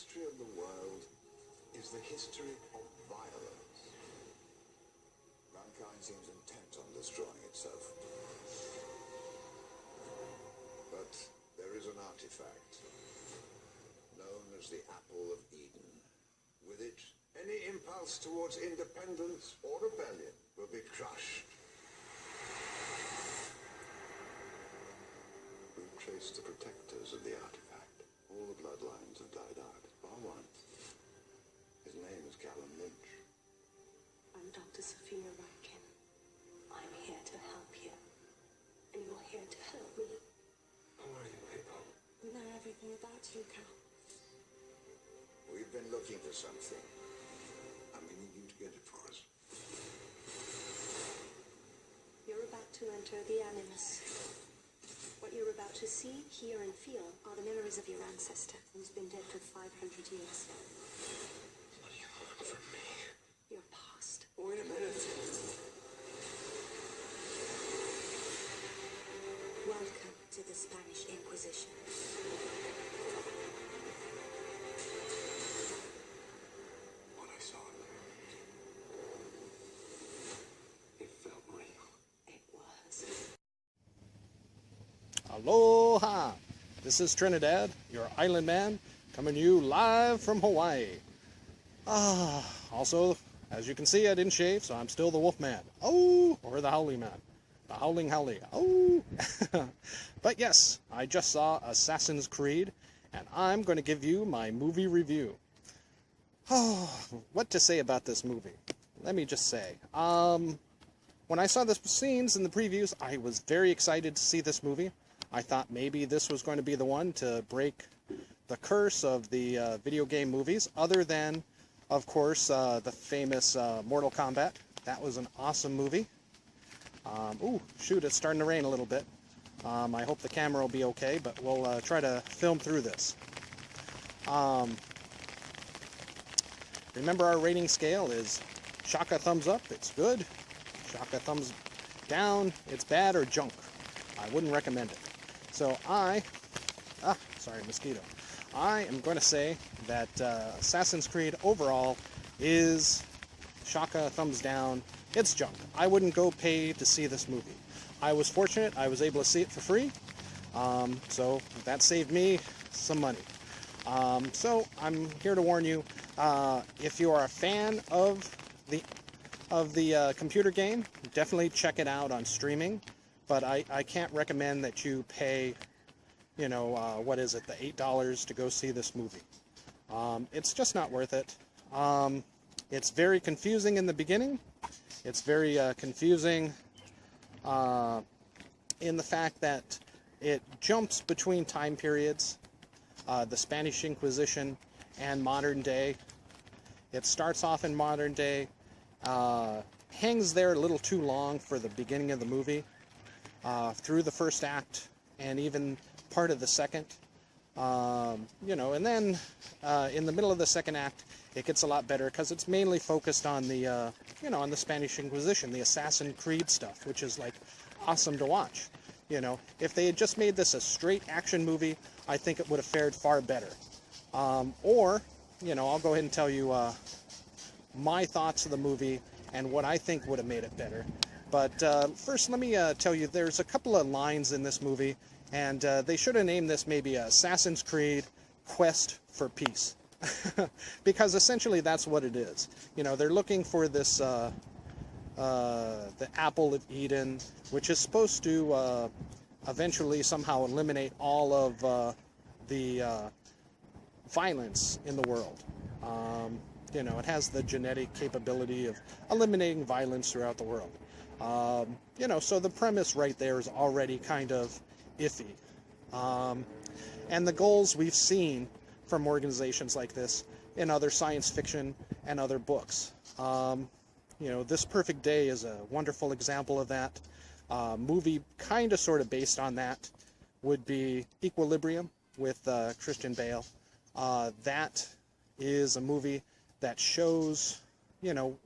history of the world is the history of violence. Mankind seems intent on destroying itself. But there is an artifact known as the Apple of Eden. With it, any impulse towards independence or rebellion will be crushed. We've traced the protectors of the artifact. All the bloodlines have died out, bar one. His name is Callum Lynch. I'm Dr. Sophia Rankin. I'm here to help you. And you're here to help me. Who are you people? We know everything about you, Cal. We've been looking for something, and we need you to get it for us. You're about to enter the Animus. What you're about to see, hear, and feel are the memories of your ancestor, who's been dead for 500 years. What do you want from me? Your past. Wait a minute. Welcome to the Spanish Inquisition. What I saw there, it felt real. It was. Aloha! This is Trinidad, your island man, coming to you live from Hawaii. Also, as you can see, I didn't shave, so I'm still the Wolf Man. Oh! Or the Howling Man. The Howling Howley. Oh! But yes, I just saw Assassin's Creed, and I'm going to give you my movie review. Oh, what to say about this movie? Let me just say. When I saw the scenes in the previews, I was very excited to see this movie. I thought maybe this was going to be the one to break the curse of the video game movies, other than, of course, the famous Mortal Kombat. That was an awesome movie. Ooh, shoot, it's starting to rain a little bit. I hope the camera will be okay, but we'll try to film through this. Remember, our rating scale is Shaka thumbs up, it's good. Shaka thumbs down, it's bad or junk. I wouldn't recommend it. So sorry, mosquito. I am going to say that Assassin's Creed overall is Shaka thumbs down. It's junk. I wouldn't go pay to see this movie. I was fortunate. I was able to see it for free. So that saved me some money. So I'm here to warn you, if you are a fan of the computer game, definitely check it out on streaming. But I can't recommend that you pay, you know, what is it, the $8 to go see this movie. It's just not worth it. It's very confusing in the beginning. It's very confusing in the fact that it jumps between time periods, the Spanish Inquisition and modern day. It starts off in modern day, hangs there a little too long for the beginning of the movie, through the first act and even part of the second. You know, and then in the middle of the second act, it gets a lot better because it's mainly focused on the, you know, on the Spanish Inquisition, the Assassin's Creed stuff, which is like awesome to watch. You know, if they had just made this a straight action movie, I think it would have fared far better. Or, you know, I'll go ahead and tell you my thoughts of the movie and what I think would have made it better. But first, let me tell you, there's a couple of lines in this movie, and they should have named this maybe Assassin's Creed Quest for Peace. Because essentially that's what it is. You know, they're looking for this, the Apple of Eden, which is supposed to eventually somehow eliminate all of the violence in the world. You know, it has the genetic capability of eliminating violence throughout the world. You know, so the premise right there is already kind of iffy. And the goals we've seen from organizations like this in other science fiction and other books. You know, This Perfect Day is a wonderful example of that. Movie kind of sort of based on that would be Equilibrium with Christian Bale. That is a movie that shows, you know,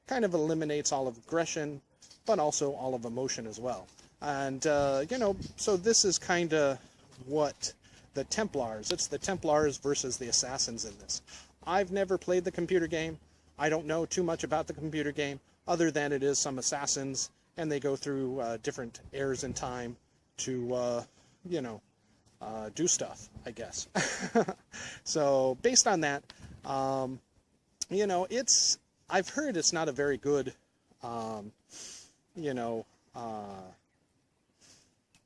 kind of eliminates all of aggression, but also all of emotion as well. And, you know, so this is kind of what the Templars. It's the Templars versus the Assassins in this. I've never played the computer game. I don't know too much about the computer game, other than it is some assassins, and they go through different eras in time to, do stuff, I guess. So, based on that, I've heard it's not a very good,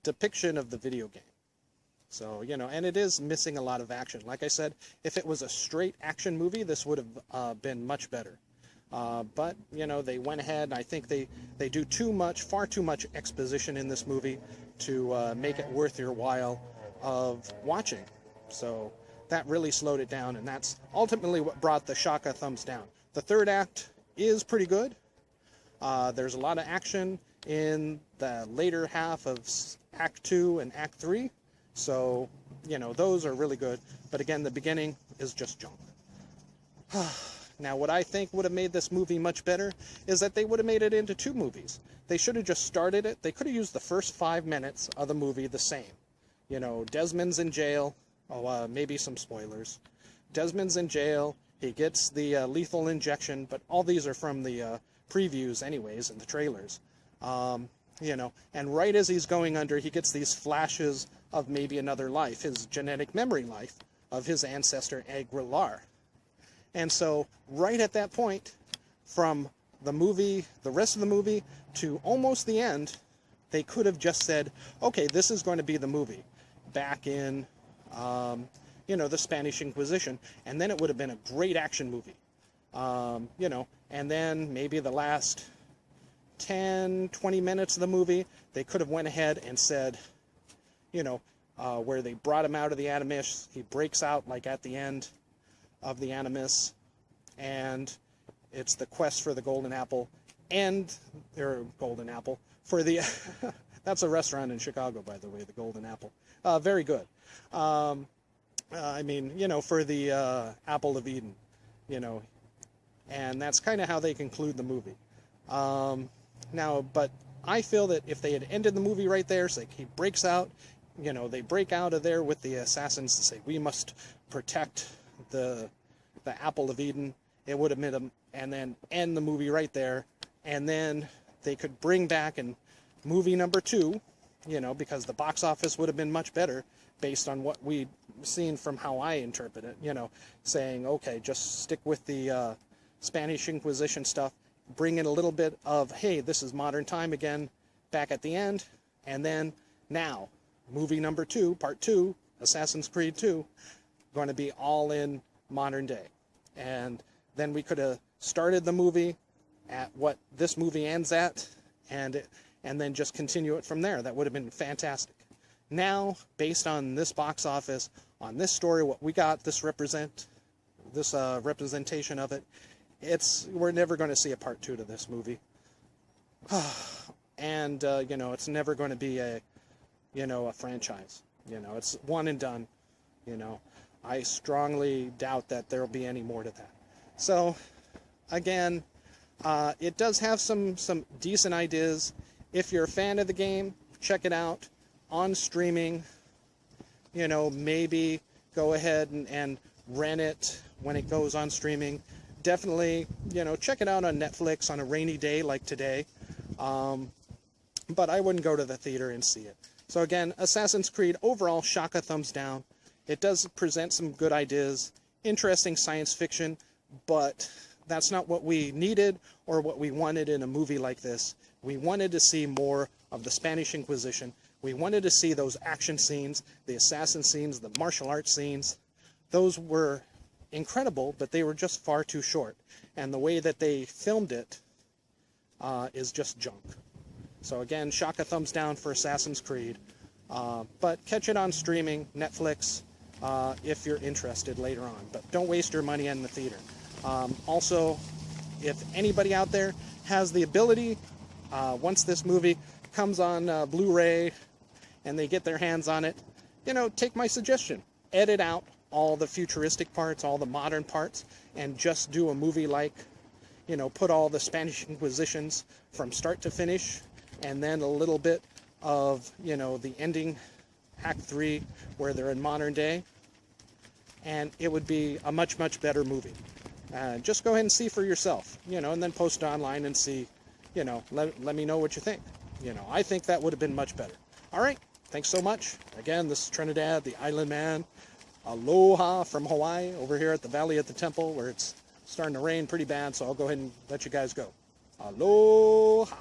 depiction of the video game. So, and it is missing a lot of action. Like I said, if it was a straight action movie, this would have been much better. But, they went ahead, and I think they do far too much exposition in this movie to make it worth your while of watching. So that really slowed it down, and that's ultimately what brought the Shaka thumbs down. The third act is pretty good. There's a lot of action in the later half of Act 2 and Act 3. So, those are really good. But again, the beginning is just junk. Now, what I think would have made this movie much better is that they would have made it into 2 movies. They should have just started it. They could have used the first 5 minutes of the movie the same. Desmond's in jail. Oh, maybe some spoilers. Desmond's in jail. He gets the lethal injection, but all these are from the previews anyways and the trailers. And right as he's going under, he gets these flashes of maybe another life, his genetic memory life of his ancestor Aguilar. And so right at that point, from the rest of the movie to almost the end, they could have just said, okay, this is going to be the movie back in, the Spanish Inquisition, and then it would have been a great action movie. And then maybe the last 10, 20 minutes of the movie, they could have went ahead and said, where they brought him out of the Animus, he breaks out like at the end of the Animus, and it's the quest for the Golden Apple, for the, that's a restaurant in Chicago, by the way, the Golden Apple. Very good. For the Apple of Eden, and that's kind of how they conclude the movie. But I feel that if they had ended the movie right there, so he breaks out, they break out of there with the assassins to say, we must protect the Apple of Eden, it would have made them, and then end the movie right there, and then they could bring back in movie number 2, because the box office would have been much better based on what we'd seen from how I interpret it, saying, okay, just stick with the Spanish Inquisition stuff, bring in a little bit of, hey, this is modern time again, back at the end, and then now, movie number 2, part 2, Assassin's Creed 2, going to be all in modern day. And then we could have started the movie at what this movie ends at, and then just continue it from there. That would have been fantastic. Now, based on this box office, on this story, what we got, this representation of it, we're never going to see a part 2 to this movie. And, it's never going to be a franchise. It's one and done. I strongly doubt that there'll be any more to that. So, again, it does have some decent ideas. If you're a fan of the game, check it out on streaming. Maybe go ahead and rent it when it goes on streaming. Definitely, check it out on Netflix on a rainy day like today. But I wouldn't go to the theater and see it. So again, Assassin's Creed, overall, Shaka thumbs down. It does present some good ideas, interesting science fiction, but that's not what we needed or what we wanted in a movie like this. We wanted to see more of the Spanish Inquisition. We wanted to see those action scenes, the assassin scenes, the martial arts scenes. Those were incredible, but they were just far too short. And the way that they filmed it is just junk. So again, Shaka thumbs down for Assassin's Creed. But catch it on streaming, Netflix, if you're interested later on. But don't waste your money in the theater. Also, if anybody out there has the ability, once this movie comes on Blu-ray and they get their hands on it, take my suggestion. Edit out all the futuristic parts, all the modern parts, and just do a movie like, put all the Spanish Inquisitions from start to finish, and then a little bit of, the ending Act 3, where they're in modern day, and it would be a much, much better movie. Just go ahead and see for yourself, and then post it online and see, let me know what you think. I think that would have been much better. All right, thanks so much. Again, this is Trinidad, the Island Man. Aloha from Hawaii, over here at the Valley at the Temple, where it's starting to rain pretty bad, so I'll go ahead and let you guys go. Aloha.